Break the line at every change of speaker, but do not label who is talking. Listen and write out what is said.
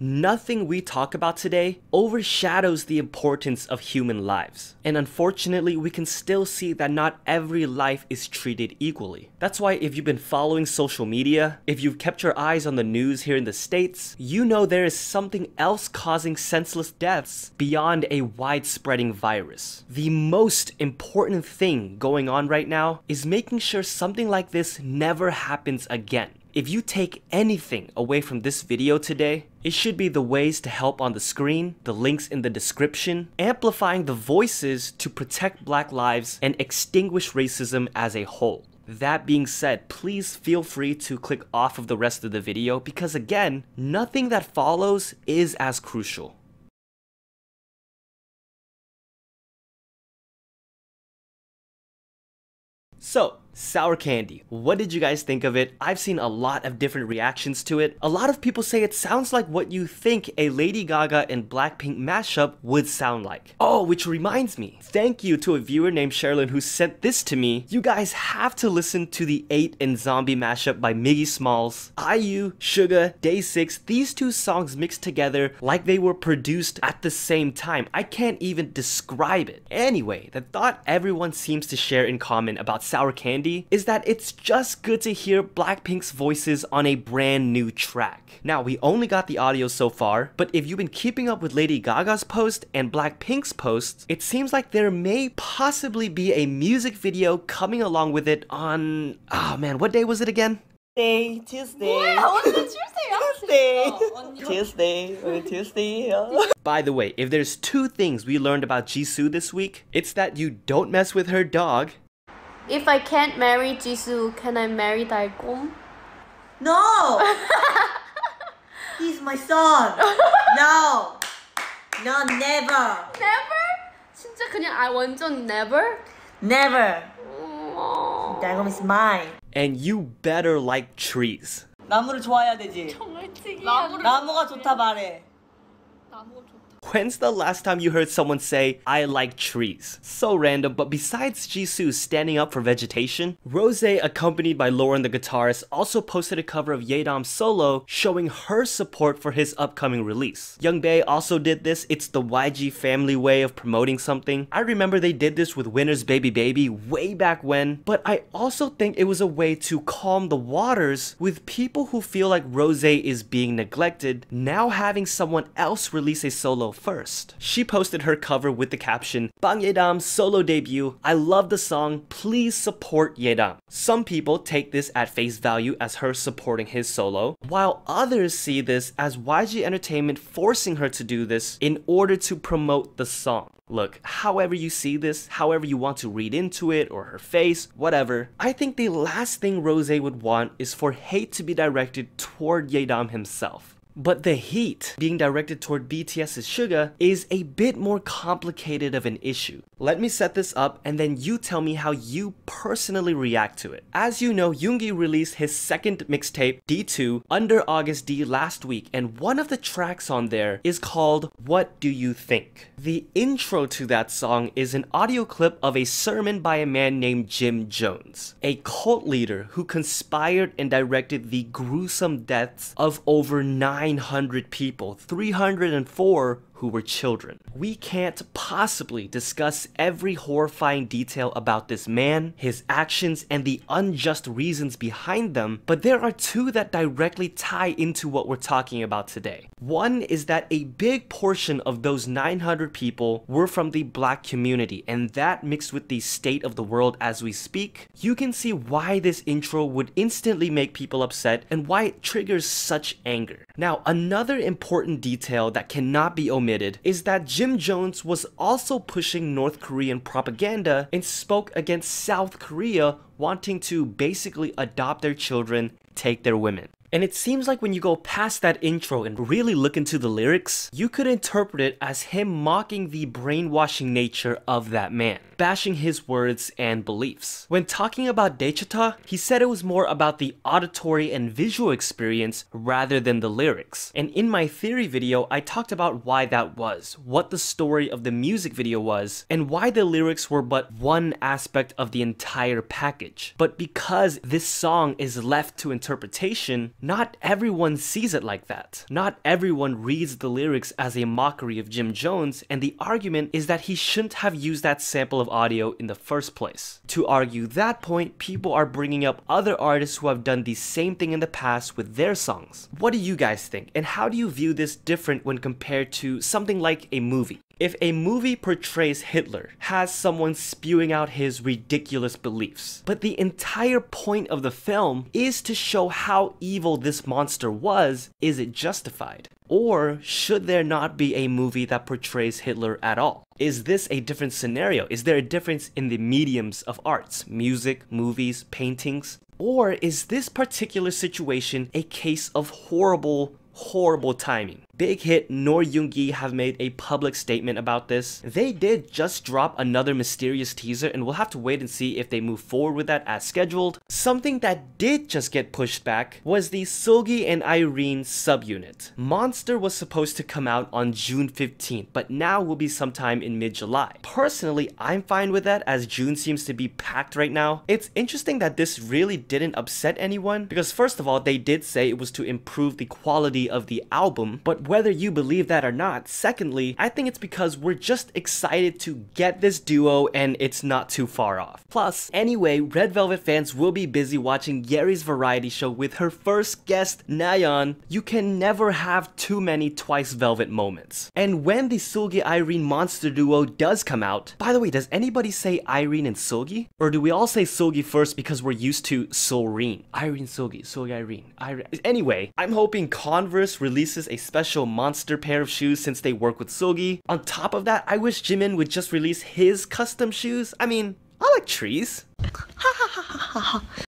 nothing we talk about today overshadows the importance of human lives. And unfortunately, we can still see that not every life is treated equally. That's why if you've been following social media, if you've kept your eyes on the news here in the States, you know there is something else causing senseless deaths beyond a widespreading virus. The most important thing going on right now is making sure something like this never happens again. If you take anything away from this video today, it should be the ways to help on the screen, the links in the description, amplifying the voices to protect Black lives and extinguish racism as a whole. That being said, please feel free to click off of the rest of the video because again, nothing that follows is as crucial. So, sour candy. What did you guys think of it? I've seen a lot of different reactions to it. A lot of people say it sounds like what you think a Lady Gaga and BLACKPINK mashup would sound like. Oh, which reminds me, thank you to a viewer named Sherilyn who sent this to me. You guys have to listen to the 8 and Zombie mashup by Miggy Smalls, IU, Suga, Day 6. These two songs mixed together like they were produced at the same time. I can't even describe it. Anyway, the thought everyone seems to share in common about sour candy is that it's just good to hear BLACKPINK's voices on a brand new track. Now, we only got the audio so far, but if you've been keeping up with Lady Gaga's post and BLACKPINK's posts, it seems like there may possibly be a music video coming along with it on... oh man, what day was it again? Tuesday. By the way, if there's 2 things we learned about Jisoo this week, it's that you don't mess with her dog.
If I can't marry Jisoo, can I marry 달콤?
No! He's my son! No! No, never!
Never? 진짜 그냥 I 완전 never?
Never! 달콤 is mine.
And you better like trees.
나무를 좋아해야 되지.
정말 특이한
나무가 좋다 말해.
나무가 좋다.
When's the last time you heard someone say, I like trees? So random, but besides Jisoo standing up for vegetation, Rosé, accompanied by Lauren the guitarist, also posted a cover of Yedam's solo showing her support for his upcoming release. Youngbae also did this. It's the YG family way of promoting something. I remember they did this with Winner's Baby Baby way back when, but I also think it was a way to calm the waters with people who feel like Rosé is being neglected, now having someone else release a solo first. She posted her cover with the caption, Bang Yedam's solo debut. I love the song. Please support Yedam. Some people take this at face value as her supporting his solo, while others see this as YG Entertainment forcing her to do this in order to promote the song. Look, however you see this, however you want to read into it or her face, whatever, I think the last thing Rosé would want is for hate to be directed toward Yedam himself. But the heat being directed toward BTS's Suga is a bit more complicated of an issue. Let me set this up and then you tell me how you personally react to it. As you know, Junkee released his second mixtape, D2, under August D last week, and one of the tracks on there is called What Do You Think? The intro to that song is an audio clip of a sermon by a man named Jim Jones, a cult leader who conspired and directed the gruesome deaths of over 900 people, 304 who were children. We can't possibly discuss every horrifying detail about this man, his actions, and the unjust reasons behind them, but there are 2 that directly tie into what we're talking about today. One is that a big portion of those 900 people were from the Black community, and that mixed with the state of the world as we speak, you can see why this intro would instantly make people upset and why it triggers such anger. Now, another important detail that cannot be omitted is that Jim Jones was also pushing North Korean propaganda and spoke against South Korea wanting to basically adopt their children, take their women. And it seems like when you go past that intro and really look into the lyrics, you could interpret it as him mocking the brainwashing nature of that man, bashing his words and beliefs. When talking about Daechata, he said it was more about the auditory and visual experience rather than the lyrics. And in my theory video, I talked about why that was, what the story of the music video was, and why the lyrics were but one aspect of the entire package. But because this song is left to interpretation, Not everyone sees it like that. Not everyone reads the lyrics as a mockery of Jim Jones, and the argument is that he shouldn't have used that sample of audio in the first place. To argue that point, people are bringing up other artists who have done the same thing in the past with their songs. What do you guys think, and how do you view this different when compared to something like a movie? If a movie portrays Hitler, has someone spewing out his ridiculous beliefs, but the entire point of the film is to show how evil this monster was, is it justified? Or should there not be a movie that portrays Hitler at all? Is this a different scenario? Is there a difference in the mediums of arts, music, movies, paintings? Or is this particular situation a case of horrible timing? Big Hit nor Junkee have made a public statement about this. They did just drop another mysterious teaser, and we'll have to wait and see if they move forward with that as scheduled. Something that did just get pushed back was the Seulgi and Irene subunit. Monster was supposed to come out on June 15th, but now will be sometime in mid-July. Personally, I'm fine with that as June seems to be packed right now. It's interesting that this really didn't upset anyone because first of all, they did say it was to improve the quality of the album, but whether you believe that or not, secondly, I think it's because we're just excited to get this duo and it's not too far off. Plus, anyway, Red Velvet fans will be busy watching Yeri's variety show with her first guest, Nayeon. You can never have too many Twice Velvet moments. And when the Seulgi Irene monster duo does come out, by the way, does anybody say Irene and Seulgi? Or do we all say Seulgi first because we're used to Seulreen? Irene Seulgi, Seulgi Irene. Anyway, I'm hoping Converse releases a special monster pair of shoes since they work with Seulgi. On top of that, I wish Jimin would just release his custom shoes. I mean, I like trees.